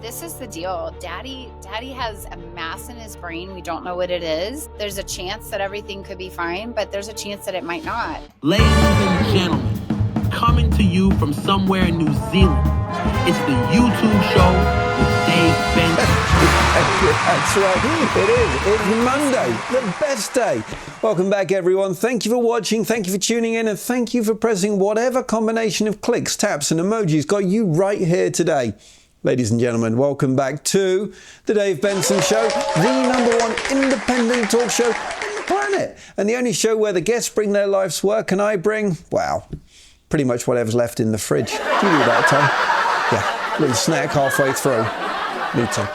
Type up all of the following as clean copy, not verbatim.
This is the deal. Daddy has a mass in his brain. We don't know what it is. There's a chance that everything could be fine, but there's a chance that it might not. Ladies and gentlemen, coming to you from somewhere in New Zealand, it's the YouTube show with Dave Benson. That's right, it is. It's Monday, the best day. Welcome back, everyone. Thank you for watching, thank you for tuning in, and thank you for pressing whatever combination of clicks, taps, and emojis got you right here today. Ladies and gentlemen, welcome back to the Dave Benson Show, the #1 independent talk show on the planet, and the only show where the guests bring their life's work and I bring, well, pretty much whatever's left in the fridge. Do you do that, Tom? Yeah, a little snack halfway through. Me too.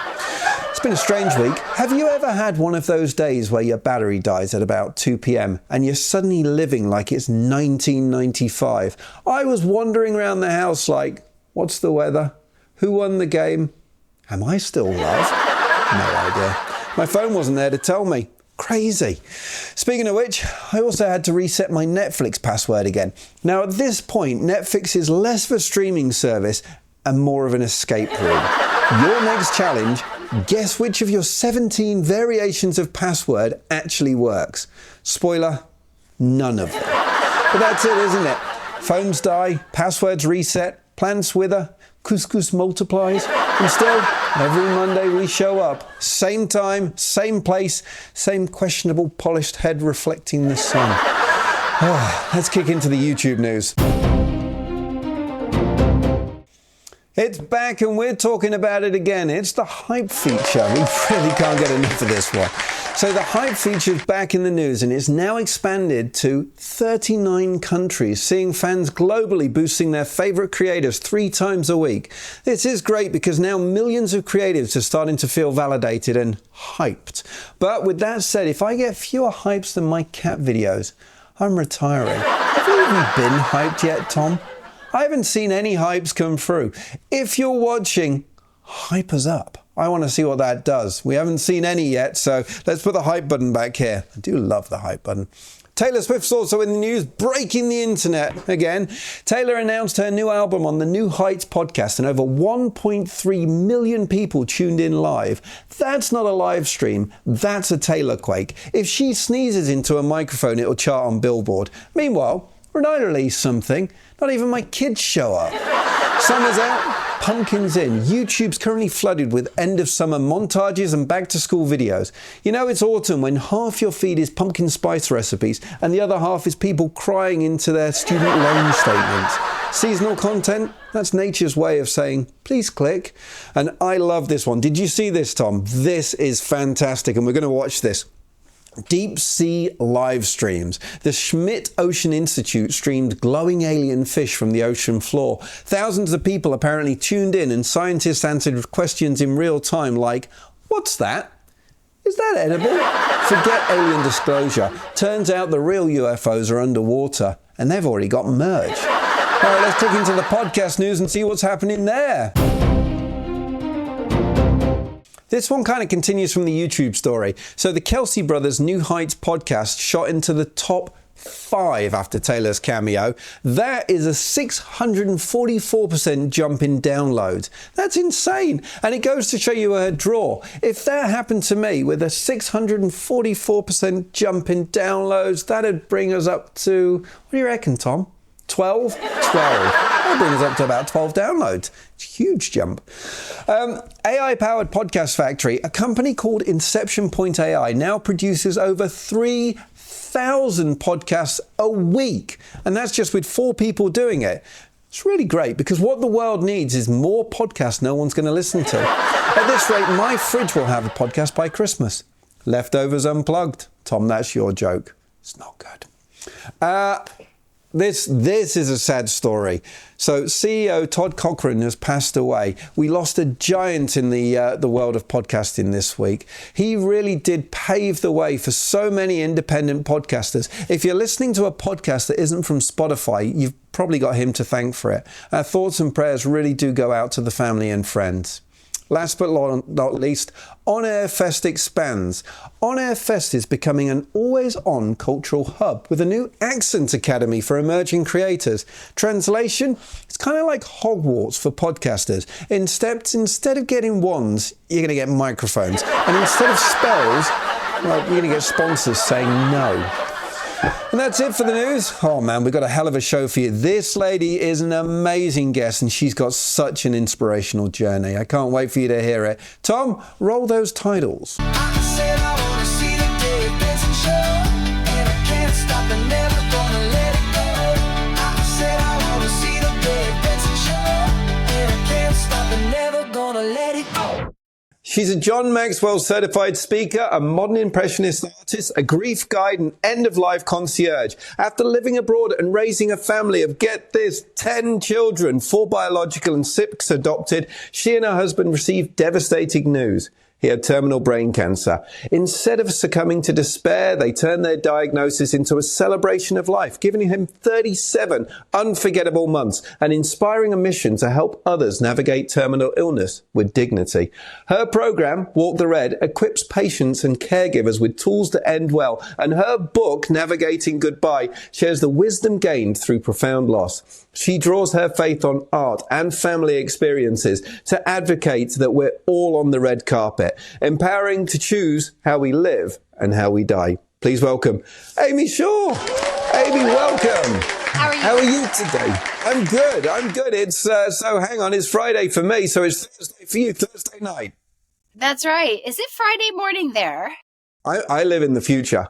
It's been a strange week. Have you ever had one of those days where your battery dies at about 2 p.m. and you're suddenly living like it's 1995? I was wandering around the house like, what's the weather? Who won the game? Am I still loved? No idea. My phone wasn't there to tell me. Crazy. Speaking of which, I also had to reset my Netflix password again. Now at this point, Netflix is less of a streaming service and more of an escape room. Your next challenge, guess which of your 17 variations of password actually works. Spoiler, none of them. But that's it, isn't it? Phones die, passwords reset, plants wither, couscous multiplies, and still, every Monday we show up. Same time, same place, same questionable polished head reflecting the sun. Let's kick into the YouTube news. It's back and we're talking about it again. It's the hype feature. We really can't get enough of this one. So the hype feature is back in the news and it's now expanded to 39 countries, seeing fans globally boosting their favourite creators 3 times a week. This is great because now millions of creatives are starting to feel validated and hyped. But with that said, if I get fewer hypes than my cat videos, I'm retiring. Have you even been hyped yet, Tom? I haven't seen any hypes come through. If you're watching, hype us up. I want to see what that does. We haven't seen any yet, so let's put the hype button back here. I do love the hype button. Taylor Swift's also in the news, breaking the internet again. Taylor announced her new album on the New Heights podcast and over 1.3 million people tuned in live. That's not a live stream, that's a Taylor quake. If she sneezes into a microphone, it'll chart on Billboard. Meanwhile, when I release something, not even my kids show up. Summer's out, pumpkins in. YouTube's currently flooded with end of summer montages and back to school videos. You know it's autumn when half your feed is pumpkin spice recipes and the other half is people crying into their student loan statements. Seasonal content, that's nature's way of saying, please click. And I love this one. Did you see this, Tom? This is fantastic and we're going to watch this. Deep sea live streams. The Schmidt Ocean Institute streamed glowing alien fish from the ocean floor. Thousands of people apparently tuned in and scientists answered questions in real time like, what's that? Is that edible? Forget alien disclosure. Turns out the real UFOs are underwater and they've already got merged. All right, let's click into the podcast news and see what's happening there. This one kind of continues from the YouTube story. So the Kelsey Brothers' New Heights podcast shot into the top 5 after Taylor's cameo. That is a 644% jump in downloads. That's insane. And it goes to show you a draw. If that happened to me with a 644% jump in downloads, that'd bring us up to, what do you reckon, Tom? 12? 12. That brings us up to about 12 downloads. It's a huge jump. AI-powered podcast factory, a company called Inception Point AI, now produces over 3,000 podcasts a week. And that's just with 4 people doing it. It's really great because what the world needs is more podcasts no one's going to listen to. At this rate, my fridge will have a podcast by Christmas. Leftovers unplugged. Tom, that's your joke. It's not good. This is a sad story. So CEO Todd Cochran has passed away. We lost a giant in the world of podcasting this week. He really did pave the way for so many independent podcasters. If you're listening to a podcast that isn't from Spotify, you've probably got him to thank for it. Our thoughts and prayers really do go out to the family and friends. Last but not least, On Air Fest expands. On Air Fest is becoming an always-on cultural hub with a new accent academy for emerging creators. Translation? It's kind of like Hogwarts for podcasters. Instead of getting wands, you're going to get microphones. And instead of spells, well, you're going to get sponsors saying no. And that's it for the news. Oh man, we've got a hell of a show for you. This lady is an amazing guest and she's got such an inspirational journey. I can't wait for you to hear it. Tom, roll those titles. I said I wanna see the Dave Benson Show, and I can't stop and never gonna let it go. I said I wanna see the Dave Benson Show, and I can't stop and never gonna let it go. She's a John Maxwell certified speaker, a modern impressionist artist, a grief guide, and end-of-life concierge. After living abroad and raising a family of, get this, 10 children, 4 biological and 6 adopted, she and her husband received devastating news. He had terminal brain cancer. Instead of succumbing to despair, they turned their diagnosis into a celebration of life, giving him 37 unforgettable months, and inspiring a mission to help others navigate terminal illness with dignity. Her program, Walk the Red, equips patients and caregivers with tools to end well, and her book, Navigating Goodbye, shares the wisdom gained through profound loss. She draws her faith on art and family experiences to advocate that we're all on the red carpet, empowering to choose how we live and how we die. Please welcome Amy Shaw. Amy, welcome. How are you today? I'm good. It's so hang on, it's Friday for me, so it's Thursday for you, Thursday night. That's right. Is it Friday morning there? I live in the future.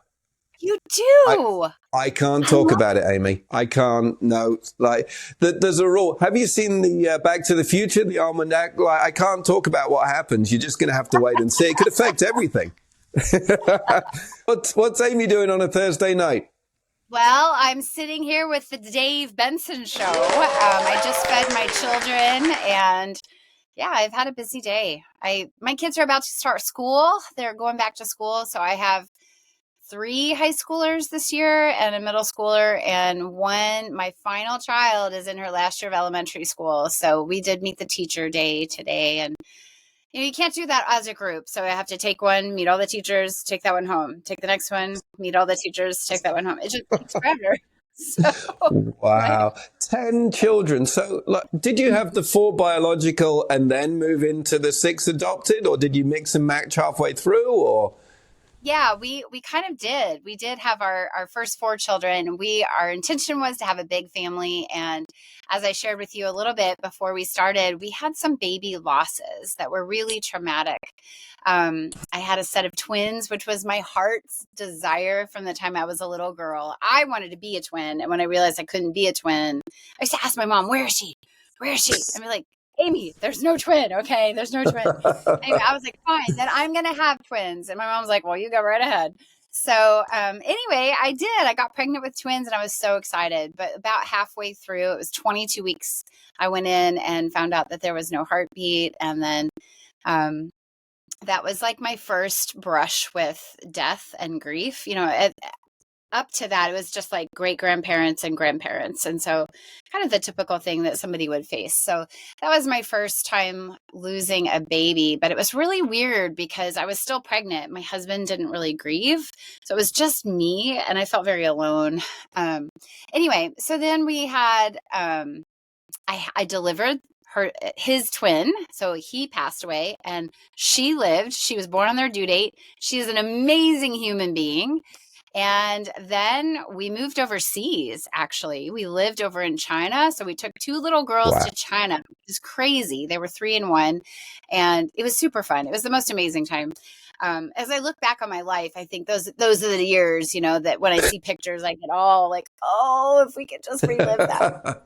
You do. I can't talk about it, Amy. I can't. No, like there's a rule. Have you seen the Back to the Future, the almanac? Like, I can't talk about what happens. You're just going to have to wait and see. It could affect everything. What's Amy doing on a Thursday night? Well, I'm sitting here with the Dave Benson Show. I just fed my children, and yeah, I've had a busy day. My kids are about to start school. They're going back to school, so I have 3 high schoolers this year and a middle schooler, and my final child is in her last year of elementary school. So we did meet the teacher day today, and you can't do that as a group. So I have to take one, meet all the teachers, take that one home, take the next one, meet all the teachers, take that one home. It just takes forever. So, wow. 10 children. So did you have the 4 biological and then move into the 6 adopted, or did you mix and match halfway through, or? Yeah, we kind of did. We did have our first 4 children. Our intention was to have a big family. And as I shared with you a little bit before we started, we had some baby losses that were really traumatic. I had a set of twins, which was my heart's desire from the time I was a little girl. I wanted to be a twin. And when I realized I couldn't be a twin, I used to ask my mom, where is she? Where is she? I'd be like, Amy, there's no twin. Okay. There's no twin. Anyway, I was like, fine, then I'm going to have twins. And my mom was like, well, you go right ahead. So anyway, I did. I got pregnant with twins and I was so excited. But about halfway through, it was 22 weeks, I went in and found out that there was no heartbeat. And then that was like my first brush with death and grief. Up to that, it was just like great grandparents and grandparents. And so kind of the typical thing that somebody would face. So that was my first time losing a baby, but it was really weird because I was still pregnant. My husband didn't really grieve. So it was just me and I felt very alone. Anyway, so then we had, I delivered his twin. So he passed away and she lived. She was born on their due date. She is an amazing human being. And then we moved overseas, actually. We lived over in China. So we took 2 little girls to China. It was crazy. They were 3 and 1. And it was super fun. It was the most amazing time. As I look back on my life, I think those are the years, that when I see pictures, I get all like, oh, if we could just relive that.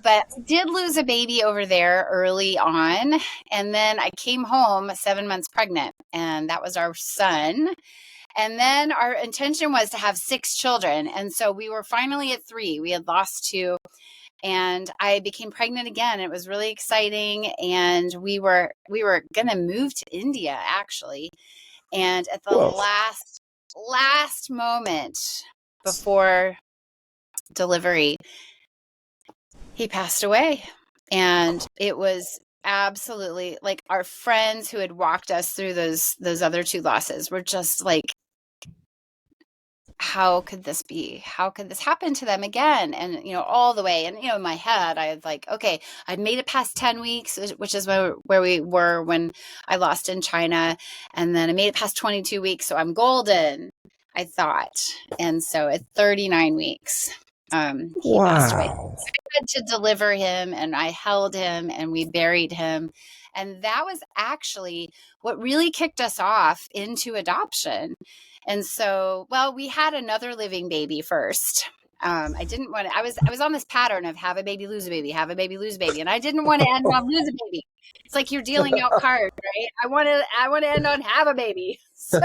But I did lose a baby over there early on. And then I came home 7 months pregnant. And that was our son. And then our intention was to have 6 children. And so we were finally at 3. We had lost 2. And I became pregnant again. It was really exciting. And we were going to move to India, actually. And at the last moment before delivery, he passed away. And it was absolutely. Like our friends who had walked us through those other two losses were just like, how could this be? How could this happen to them again? And, all the way. And, in my head, I was like, okay, I'd made it past 10 weeks, which is where we were when I lost in China. And then I made it past 22 weeks. So I'm golden, I thought. And so at 39 weeks, he passed away. Wow. So I had to deliver him, and I held him, and we buried him. And that was actually what really kicked us off into adoption. And so, well, we had another living baby first. I didn't want to, I was on this pattern of have a baby, lose a baby, have a baby, lose a baby. And I didn't want to end on lose a baby. It's like you're dealing out cards, right? I want to end on have a baby. So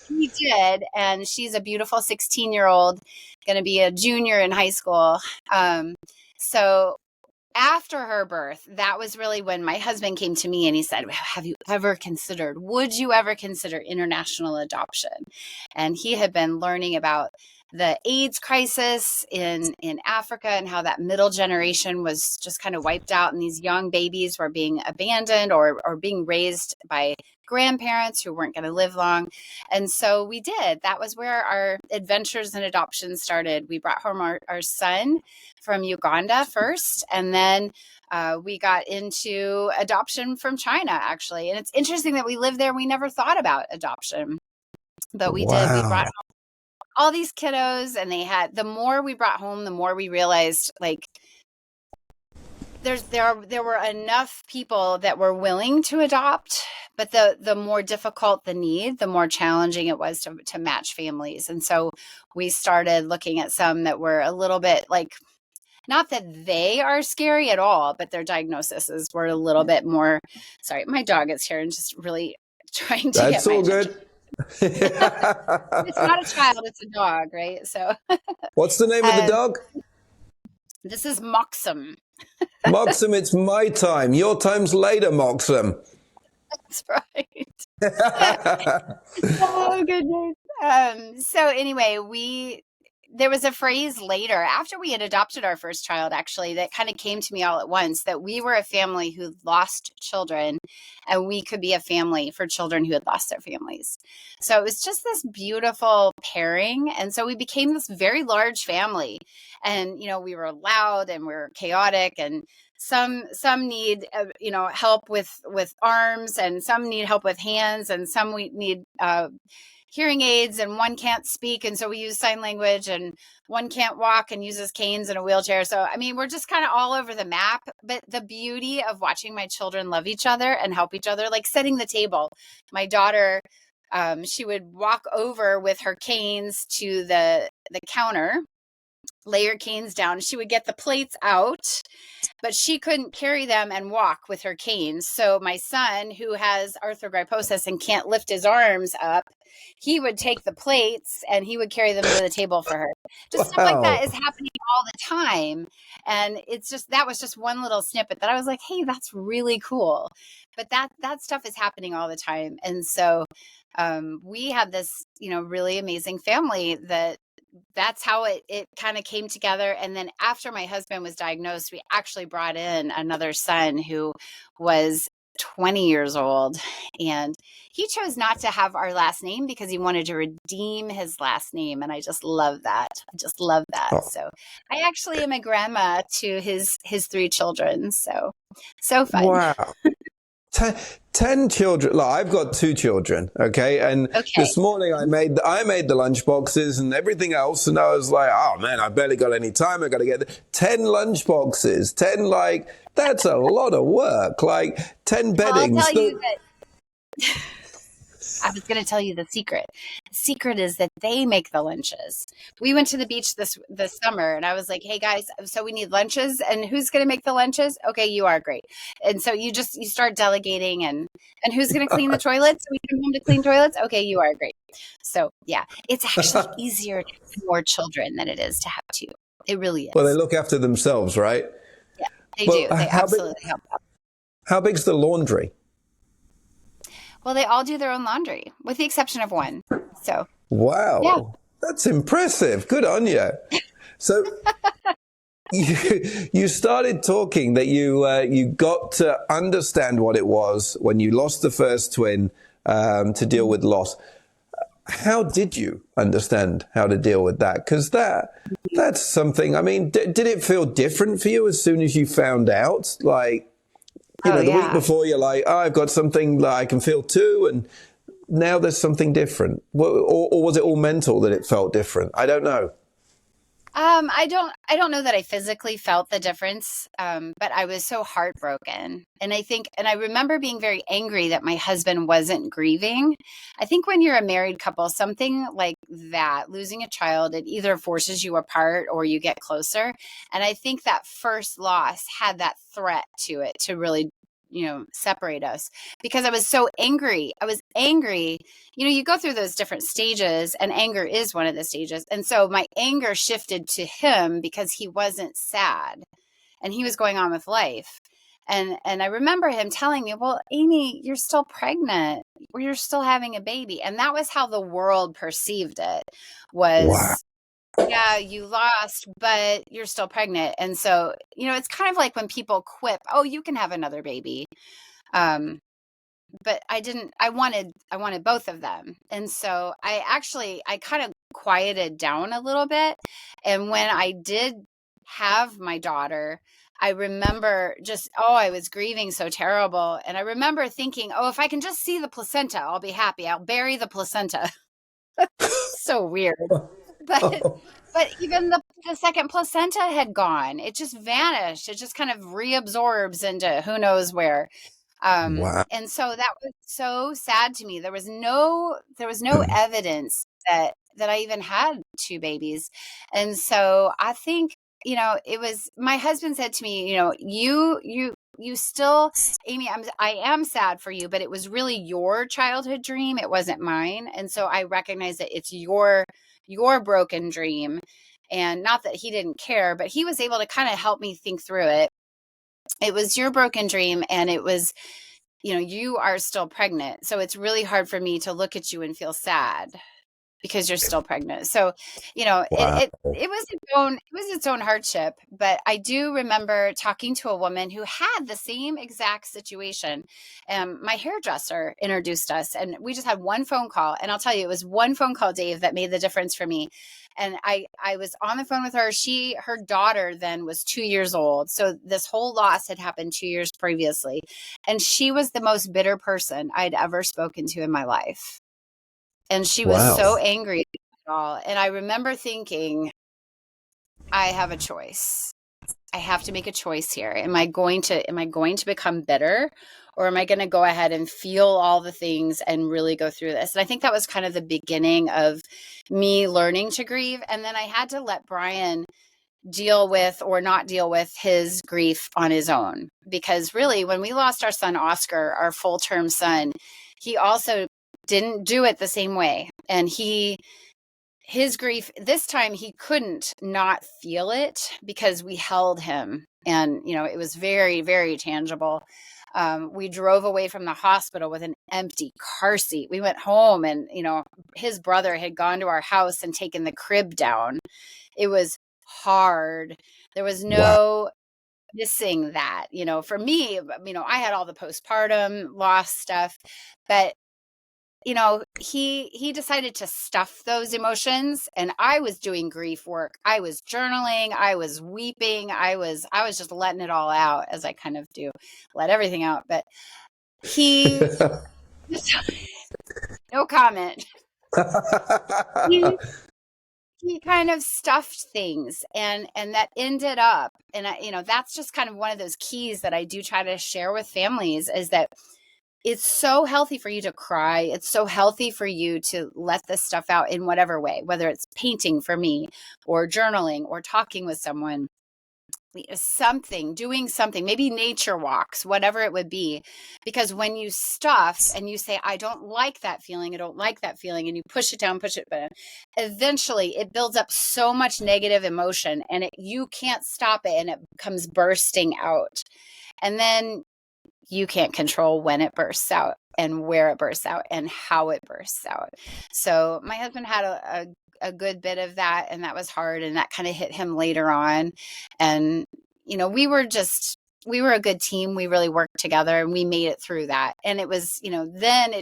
he did. And she's a beautiful 16-year-old, going to be a junior in high school. So after her birth, that was really when my husband came to me and he said, would you ever consider international adoption? And he had been learning about the AIDS crisis in Africa and how that middle generation was just kind of wiped out, and these young babies were being abandoned or being raised by grandparents who weren't going to live long. And so we did. That was where our adventures in adoption started. We brought home our son from Uganda first, and then we got into adoption from China, actually. And it's interesting that we lived there. We never thought about adoption, but we did. We brought home all these kiddos, and the more we brought home, the more we realized, like, there were enough people that were willing to adopt, but the more difficult the need, the more challenging it was to match families. And so we started looking at some that were a little bit like, not that they are scary at all, but their diagnoses were a little bit more. Sorry, my dog is here and just really trying to That's get my all attention. good. It's not a child, it's a dog, right? So What's the name of the dog? this is Moxum. Moxum, it's my time. Your time's later, Moxum. That's right. Oh, goodness. So anyway, there was a phrase later after we had adopted our first child, actually, that kind of came to me all at once, that we were a family who lost children, and we could be a family for children who had lost their families. So it was just this beautiful pairing. And so we became this very large family, and, we were loud and we were chaotic, and some need, help with arms, and some need help with hands, and some we need, hearing aids, and one can't speak, and so we use sign language, and one can't walk and uses canes and a wheelchair. So I mean, we're just kind of all over the map. But the beauty of watching my children love each other and help each other, like setting the table, my daughter, she would walk over with her canes to the counter, lay her canes down. She would get the plates out, but she couldn't carry them and walk with her canes. So my son, who has arthrogryposis and can't lift his arms up, he would take the plates and he would carry them to the table for her. Just stuff like that is happening all the time. And that was just one little snippet that I was like, hey, that's really cool. But that stuff is happening all the time. And so we had this, really amazing family that's how it kind of came together. And then after my husband was diagnosed, we actually brought in another son who was 20 years old, and he chose not to have our last name because he wanted to redeem his last name. And I just love that. Oh. So I actually am a grandma to his 3 children. So fun. Wow. 10 children. Look, I've got 2 children. Okay. And this morning I made the lunch boxes and everything else. And I was like, oh man, I barely got any time. I got to get 10 lunch boxes, 10, that's a lot of work. 10 beddings. I'll tell you that. I was going to tell you the secret. The secret is that they make the lunches. We went to the beach this summer, and I was like, hey guys, so we need lunches, and who's going to make the lunches? Okay, you are, great. And so you start delegating, and who's going to clean the toilets? We come home to clean toilets? Okay, you are, great. So yeah, it's actually easier to have more children than it is to have 2. It really is. Well, they look after themselves, right? Yeah, they do. They absolutely help out. How big's the laundry? Well, they all do their own laundry, with the exception of one. So, wow, yeah. That's impressive. Good on you. So, you started talking that you got to understand what it was when you lost the first twin, to deal with loss. How did you understand how to deal with that? Because that's something. I mean, did it feel different for you as soon as you found out? Like, the week before, you're like, oh, I've got something that I can feel too, and now there's something different. Or was it all mental that it felt different? I don't know. I don't know that I physically felt the difference, but I was so heartbroken. And I remember being very angry that my husband wasn't grieving. I think when you're a married couple, something like that, losing a child, it either forces you apart or you get closer. And I think that first loss had that threat to it to really, separate us, because I was so angry. I was angry. You go through those different stages, and anger is one of the stages. And so my anger shifted to him because he wasn't sad and he was going on with life. And I remember him telling me, well, Amy, you're still pregnant, or you're still having a baby. And that was how the world perceived it, Wow. was, yeah, you lost, but you're still pregnant. And so, it's kind of like when people quip, oh, you can have another baby. But I didn't, I wanted both of them. And so I kind of quieted down a little bit. And when I did have my daughter, I remember I was grieving so terrible. And I remember thinking, oh, if I can just see the placenta, I'll be happy. I'll bury the placenta. So weird. But even the second placenta had gone. It just vanished. It just kind of reabsorbs into who knows where. Wow. And so that was so sad to me. There was no evidence that I even had two babies. And so I think, it was, my husband said to me, you still, Amy, I am sad for you, but it was really your childhood dream. It wasn't mine. And so I recognize that it's your broken dream. And not that he didn't care, but he was able to kind of help me think through it. It was your broken dream, and it was, you are still pregnant. So it's really hard for me to look at you and feel sad because you're still pregnant. So, Wow. it was its own hardship. But I do remember talking to a woman who had the same exact situation. My hairdresser introduced us, and we just had one phone call. And I'll tell you, it was one phone call, Dave, that made the difference for me. And I was on the phone with her. Her daughter then was 2 years old. So this whole loss had happened 2 years previously. And she was the most bitter person I'd ever spoken to in my life. And she was so angry at it all. And I remember thinking, I have a choice. I have to make a choice here. Am I going to become bitter, or am I going to go ahead and feel all the things and really go through this? And I think that was kind of the beginning of me learning to grieve. And then I had to let Brian deal with or not deal with his grief on his own. Because really, when we lost our son, Oscar, our full-term son, he also didn't do it the same way. And his grief, this time he couldn't not feel it because we held him, and, it was very, very tangible. We drove away from the hospital with an empty car seat. We went home, and, his brother had gone to our house and taken the crib down. It was hard. There was no missing that, for me. I had all the postpartum loss stuff, but he decided to stuff those emotions, and I was doing grief work. I was journaling. I was weeping. I was just letting it all out, as I kind of do, let everything out. But he, no comment. He kind of stuffed things, and that ended up, and that's just kind of one of those keys that I do try to share with families, is that it's so healthy for you to cry. It's so healthy for you to let this stuff out in whatever way, whether it's painting for me, or journaling, or talking with someone, doing something, maybe nature walks, whatever it would be. Because when you stuff and you say, I don't like that feeling, and you push it down, eventually it builds up so much negative emotion, and you can't stop it, and it comes bursting out. And then you can't control when it bursts out and where it bursts out and how it bursts out. So my husband had a good bit of that, and that was hard, and that kind of hit him later on. And, we were a good team. We really worked together, and we made it through that. And it was, then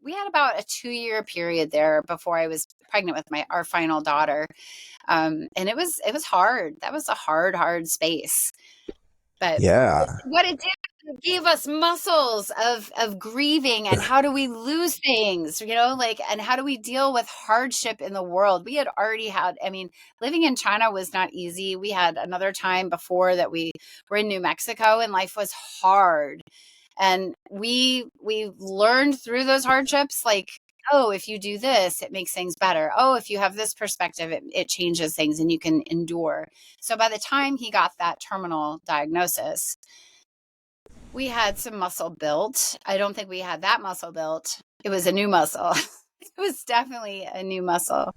we had about a 2-year period there before I was pregnant with our final daughter. And it was hard. That was a hard space. But Yeah. what it did, it gave us muscles of grieving, and how do we lose things, and how do we deal with hardship in the world? We had already had, living in China was not easy. We had another time before that we were in New Mexico, and life was hard. And we learned through those hardships, like, oh, if you do this, it makes things better. Oh, if you have this perspective, it changes things and you can endure. So by the time he got that terminal diagnosis, we had some muscle built. I don't think we had that muscle built. It was a new muscle. It was definitely a new muscle.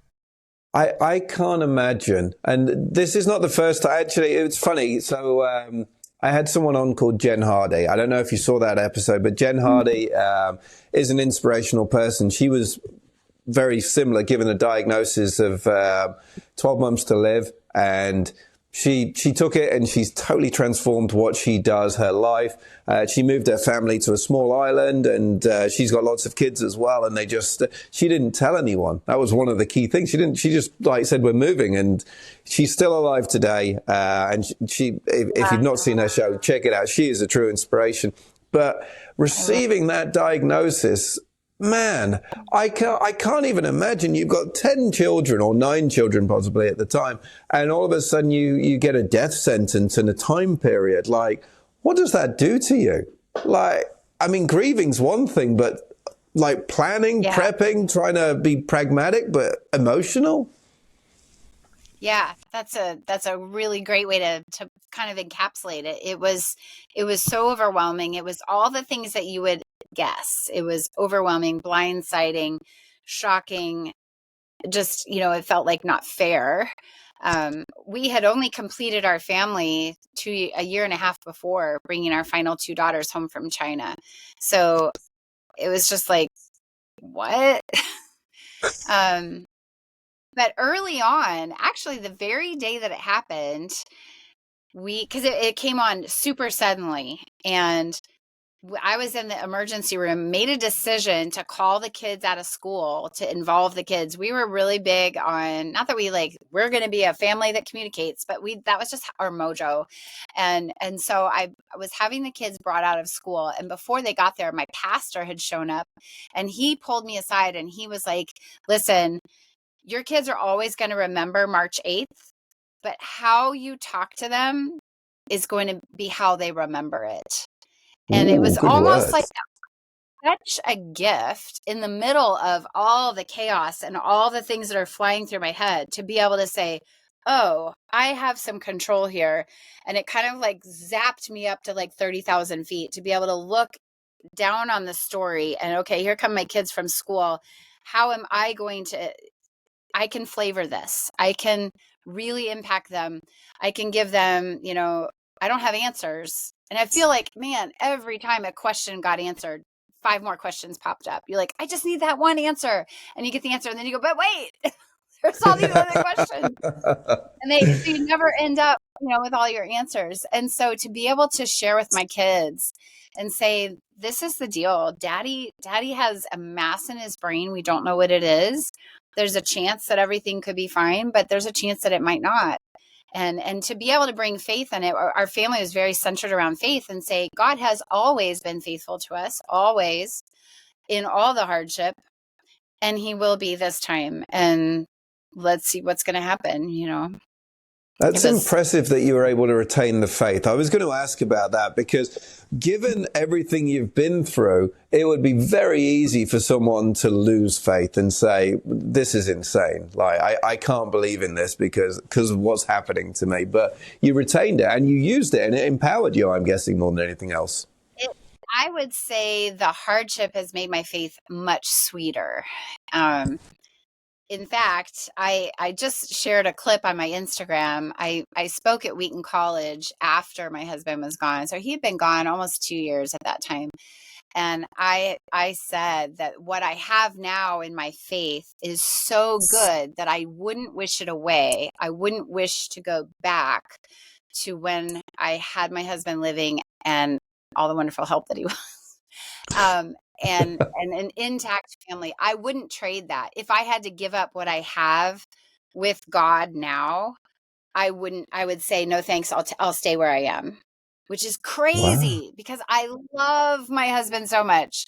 I can't imagine. And this is not the first time. Actually, it's funny. So I had someone on called Jen Hardy. I don't know if you saw that episode, but Jen Hardy is an inspirational person. She was very similar, given a diagnosis of 12 months to live. And she took it, and she's totally transformed what she does, her life. She moved her family to a small island, and she's got lots of kids as well. And she didn't tell anyone. That was one of the key things. She just said, we're moving, and she's still alive today. And if you've not seen her show, check it out. She is a true inspiration. But receiving that diagnosis, man, I can't even imagine. You've got 10 children or 9 children possibly at the time, and all of a sudden you get a death sentence in a time period. Like, what does that do to you? Grieving's one thing, but planning, prepping, trying to be pragmatic, but emotional. Yeah, that's a really great way to kind of encapsulate it. It was so overwhelming. It was all the things that you would guess. It was overwhelming, blindsiding, shocking. Just, it felt like not fair. We had only completed our family a year and a half before bringing our final 2 daughters home from China. So it was just like, what? But early on, actually the very day that it happened, because it came on super suddenly, and I was in the emergency room, made a decision to call the kids out of school, to involve the kids. We were really big on, not that we're going to be a family that communicates, but that was just our mojo. And so I was having the kids brought out of school. And before they got there, my pastor had shown up, and he pulled me aside, and he was like, listen, your kids are always going to remember March 8th, but how you talk to them is going to be how they remember it. And it was almost like such a gift in the middle of all the chaos and all the things that are flying through my head, to be able to say, oh, I have some control here. And it kind of zapped me up to 30,000 feet, to be able to look down on the story and, okay, here come my kids from school. How am I going to, I can flavor this. I can really impact them. I can give them, I don't have answers. And I feel like, man, every time a question got answered, 5 more questions popped up. You're like, I just need that one answer. And you get the answer, and then you go, but wait, there's all these other questions. And so you never end up, with all your answers. And so to be able to share with my kids and say, this is the deal. Daddy has a mass in his brain. We don't know what it is. There's a chance that everything could be fine, but there's a chance that it might not. And to be able to bring faith in it, our family was very centered around faith, and say, God has always been faithful to us, always, in all the hardship, and he will be this time. And let's see what's going to happen, That's impressive that you were able to retain the faith. I was going to ask about that, because given everything you've been through, it would be very easy for someone to lose faith and say, this is insane. I can't believe in this because of what's happening to me. But you retained it and you used it, and it empowered you, I'm guessing, more than anything else. I would say the hardship has made my faith much sweeter. in fact, I just shared a clip on my Instagram. I spoke at Wheaton College after my husband was gone. So he had been gone almost 2 years at that time. And I said that what I have now in my faith is so good that I wouldn't wish it away. I wouldn't wish to go back to when I had my husband living and all the wonderful help that he was. And an intact family. I wouldn't trade that. If I had to give up what I have with God now, I wouldn't. I would say no thanks. I'll stay where I am, which is Wow. crazy because I love my husband so much.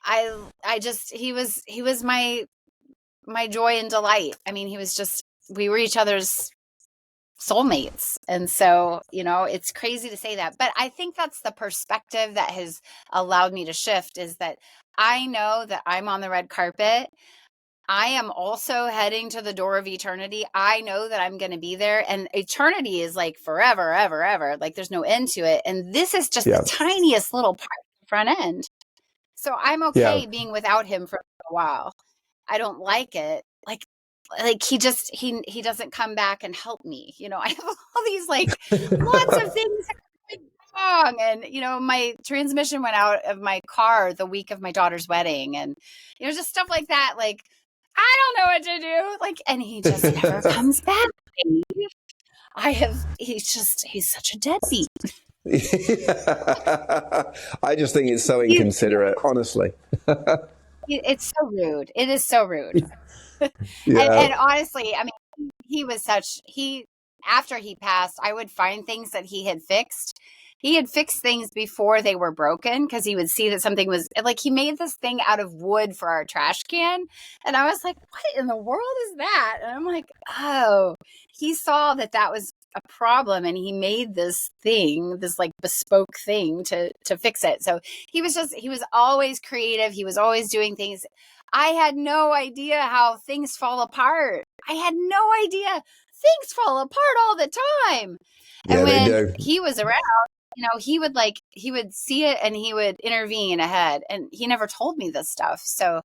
I just he was my joy and delight. I mean, he was just we were each other's soulmates. And so, it's crazy to say that, but I think that's the perspective that has allowed me to shift, is that I know that I'm on the red carpet. I am also heading to the door of eternity. I know that I'm going to be there, and eternity is like forever, ever, ever. Like there's no end to it. And this is just the Yeah. tiniest little part of the front end. So I'm Yeah. okay being without him for a while. I don't like it. Like he doesn't come back and help me. I have all these lots of things going wrong. And my transmission went out of my car the week of my daughter's wedding, and just stuff like that. Like, I don't know what to do. And he just never comes back. He's such a deadbeat. I just think it's so inconsiderate, honestly. It's so rude. It is so rude. Yeah. And honestly, I mean, after he passed, I would find things that he had fixed. He had fixed things before they were broken, because he would see that something was like, he made this thing out of wood for our trash can. And I was like, what in the world is that? And I'm like, oh, he saw that was a problem, and he made this thing, this bespoke thing to fix it. So he was always creative. He was always doing things. I had no idea how things fall apart. I had no idea things fall apart all the time. And Yeah, they when do. he was around, he would see it and he would intervene ahead. And he never told me this stuff. So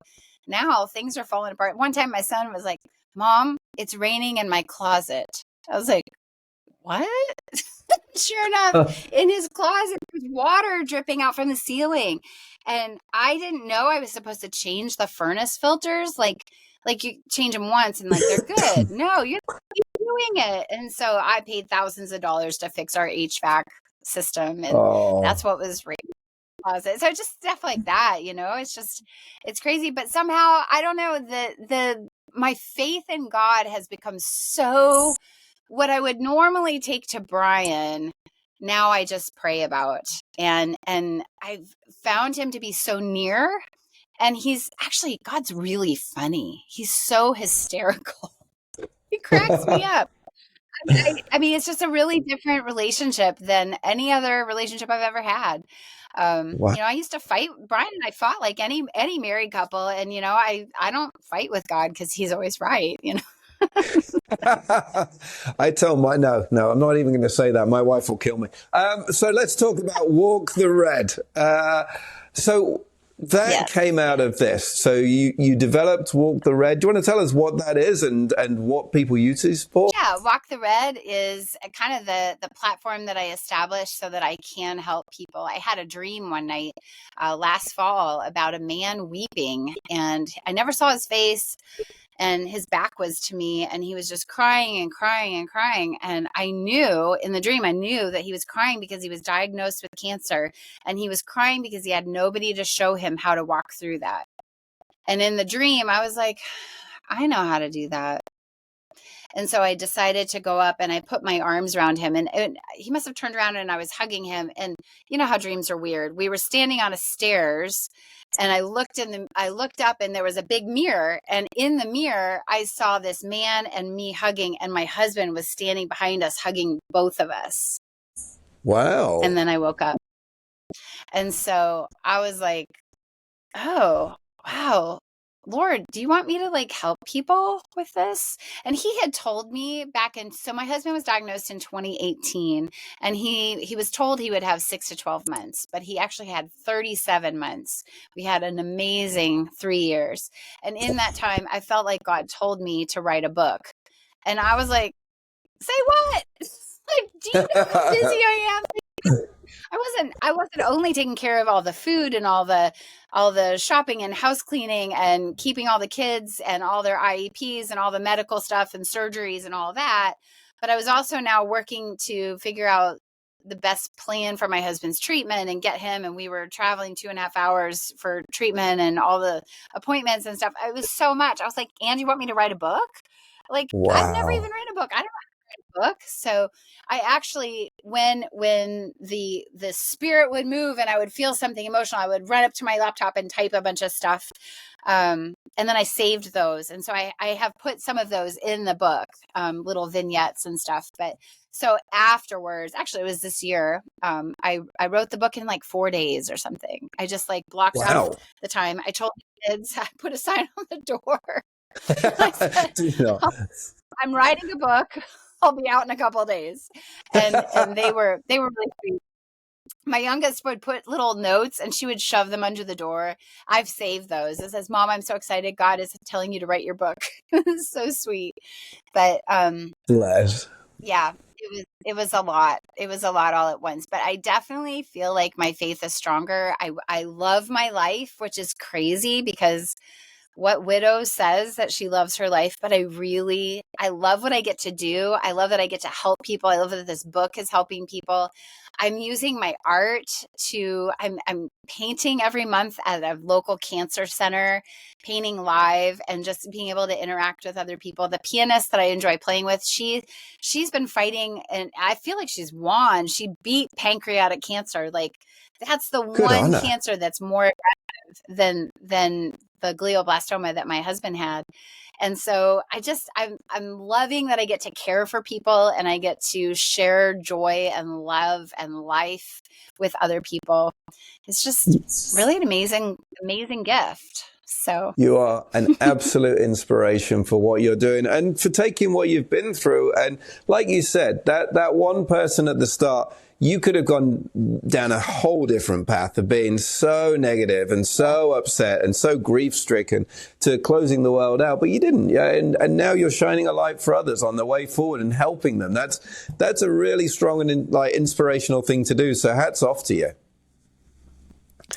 now things are falling apart. One time my son was like, Mom, it's raining in my closet. I was like, what? Sure enough, in his closet, there's water dripping out from the ceiling. And I didn't know I was supposed to change the furnace filters. Like you change them once and they're good. No, you're doing it. And so I paid thousands of dollars to fix our HVAC system. And that's Oh, what was right in the closet. So just stuff like that, it's crazy. But somehow, I don't know, my faith in God has become so, what I would normally take to Brian, now I just pray about. And I've found him to be so near. And God's really funny. He's so hysterical. He cracks me up. I mean, it's just a really different relationship than any other relationship I've ever had. wow. I used to fight. Brian and I fought like any married couple, and I don't fight with God because he's always right. I tell no, I'm not even going to say that. My wife will kill me. So let's talk about Walk the Red. So that Yes. came out of this. So you developed Walk the Red. Do you want to tell us what that is and what people use this for? Yeah, Walk the Red is kind of the platform that I established so that I can help people. I had a dream one night last fall about a man weeping, and I never saw his face, and his back was to me, and he was just crying and crying and crying. And I knew in the dream, I knew that he was crying because he was diagnosed with cancer, and he was crying because he had nobody to show him how to walk through that. And in the dream, I was like, I know how to do that. And so I decided to go up and I put my arms around him, and he must have turned around and I was hugging him. And you know how dreams are weird. We were standing on a stairs, and I looked up, and there was a big mirror. And in the mirror, I saw this man and me hugging, and my husband was standing behind us, hugging both of us. Wow. And then I woke up. And so I was like, oh, wow. Lord, do you want me to like help people with this? And he had told me back in, so my husband was diagnosed in 2018, and he was told he would have 6 to 12 months, but he actually had 37 months. We had an amazing 3 years. And in that time, I felt like God told me to write a book. And I was like, say what? Like, do you know how busy I am? I wasn't only taking care of all the food and all the shopping and house cleaning and keeping all the kids and all their IEPs and all the medical stuff and surgeries and all that, but I was also now working to figure out the best plan for my husband's treatment and get him. And we were traveling 2.5 hours for treatment and all the appointments and stuff. It was so much. I was like, "And you want me to write a book?" Like, I've never even Wow. written a book. I don't book. So I actually, when the spirit would move and I would feel something emotional, I would run up to my laptop and type a bunch of stuff. And then I saved those. And so I have put some of those in the book, little vignettes and stuff. But so afterwards, actually it was this year, I wrote the book in like 4 days or something. I just like blocked off Wow. the time. I told the kids, I put a sign on the door. I said, Do you know? I'm writing a book. I'll be out in a couple of days. And they were really sweet. My youngest would put little notes and she would shove them under the door. I've saved those. It says, "Mom, I'm so excited. God is telling you to write your book." It's so sweet. But Bless. yeah, it was a lot. It was a lot all at once. But I definitely feel like my faith is stronger. I love my life, which is crazy because what widow says that she loves her life, but I love what I get to do. I love that I get to help people. I love that this book is helping people. I'm using my art I'm painting every month at a local cancer center, painting live and just being able to interact with other people. The pianist that I enjoy playing with, she's been fighting and I feel like she's won. She beat pancreatic cancer. Like that's the Good one on her. cancer that's more than the glioblastoma that my husband had. And so I'm loving that I get to care for people and I get to share joy and love and life with other people. It's just really an amazing gift. So You are an absolute inspiration for what you're doing and for taking what you've been through. And like you said, that one person at the start, you could have gone down a whole different path of being so negative and so upset and so grief stricken to closing the world out, but you didn't. Yeah, and now you're shining a light for others on the way forward and helping them. That's a really strong and like inspirational thing to do. So hats off to you.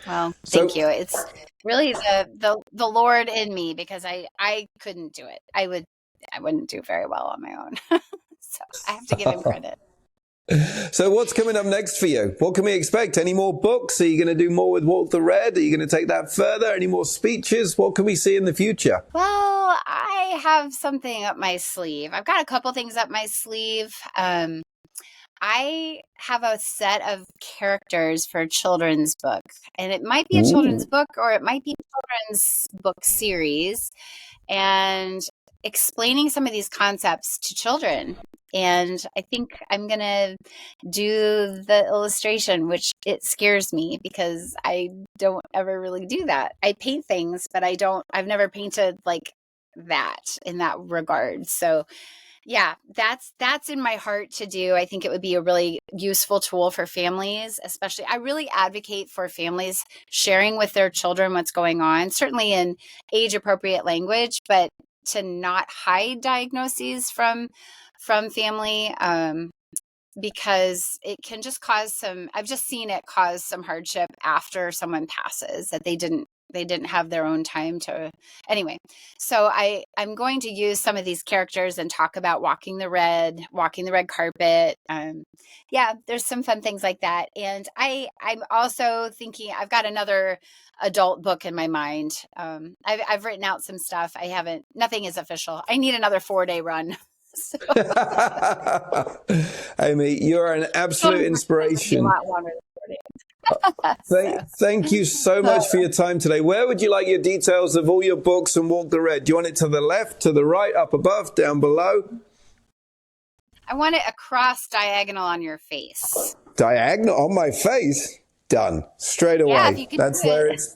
well, So thank you. It's really the Lord in me because I couldn't do it. I wouldn't do very well on my own. So I have to give him credit. So what's coming up next for you? What can we expect? Any more books? Are you going to do more with Walk the Red? Are you going to take that further? Any more speeches? What can we see in the future? Well, I have something up my sleeve. I've got a couple things up my sleeve. I have a set of characters for a children's book, and it might be a children's Ooh, book or it might be a children's book series, and explaining some of these concepts to children. And I think I'm going to do the illustration, which it scares me because I don't ever really do that. I paint things, but I've never painted like that in that regard. So yeah, that's in my heart to do. I think it would be a really useful tool for families, especially. I really advocate for families sharing with their children what's going on, certainly in age appropriate language, but to not hide diagnoses from family, because it can just cause I've just seen it cause some hardship after someone passes that they didn't have their own time to anyway. So I'm going to use some of these characters and talk about walking the red carpet. Yeah, there's some fun things like that. And I'm also thinking I've got another adult book in my mind. I've written out some stuff. Nothing is official. I need another 4-day run. So Amy, you're an absolute children's books would be a inspiration. lot longer than 4 days. Thank you so much for your time today. Where would you like your details of all your books and Walk the Red? Do you want it to the left, to the right, up above, down below? I want it across diagonal on your face. Diagonal on my face? Done. Straight Yeah, away. if you can That's do where it. it's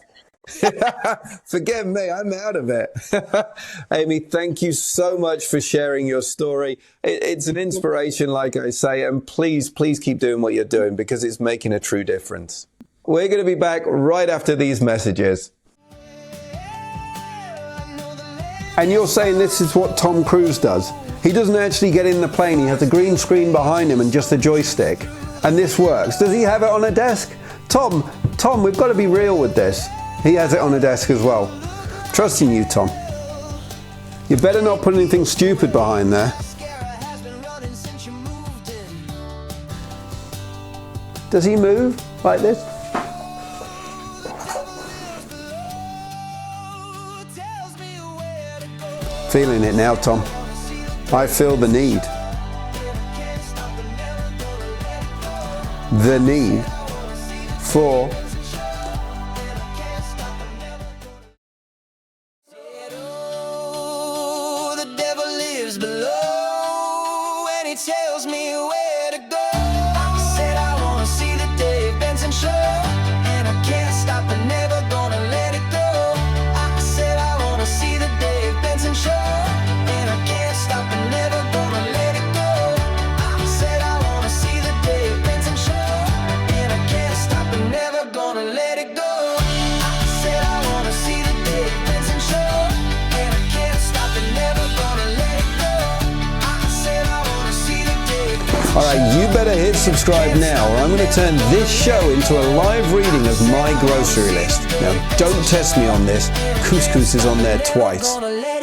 Forgive me, I'm out of it. Amy, thank you so much for sharing your story. It's an inspiration, like I say, and please keep doing what you're doing because it's making a true difference. We're going to be back right after these messages. And you're saying this is what Tom Cruise does. He doesn't actually get in the plane. He has a green screen behind him and just a joystick. And this works. Does he have it on a desk? Tom, we've got to be real with this. He has it on a desk as well. Trusting you, Tom. You better not put anything stupid behind there. Does he move like this? Feeling it now, Tom. I feel the need. The need for The devil lives below and he tells me where to go. I said I wanna see the Dave Benson Show, and I can't stop and never gonna let it go. I said I wanna see the Dave Benson Show, and I can't stop and never gonna let it go. I said I wanna see the Dave Benson Show, and I can't stop and never gonna let it go. I said I wanna see the Dave Benson Show, and I can't stop and never gonna let it go. I said I wanna see the Dave Benson Show. All right, you better hit subscribe now, or I'm going to turn this show into a live reading of my grocery list. Now, don't test me on this. Couscous is on there twice. Gonna let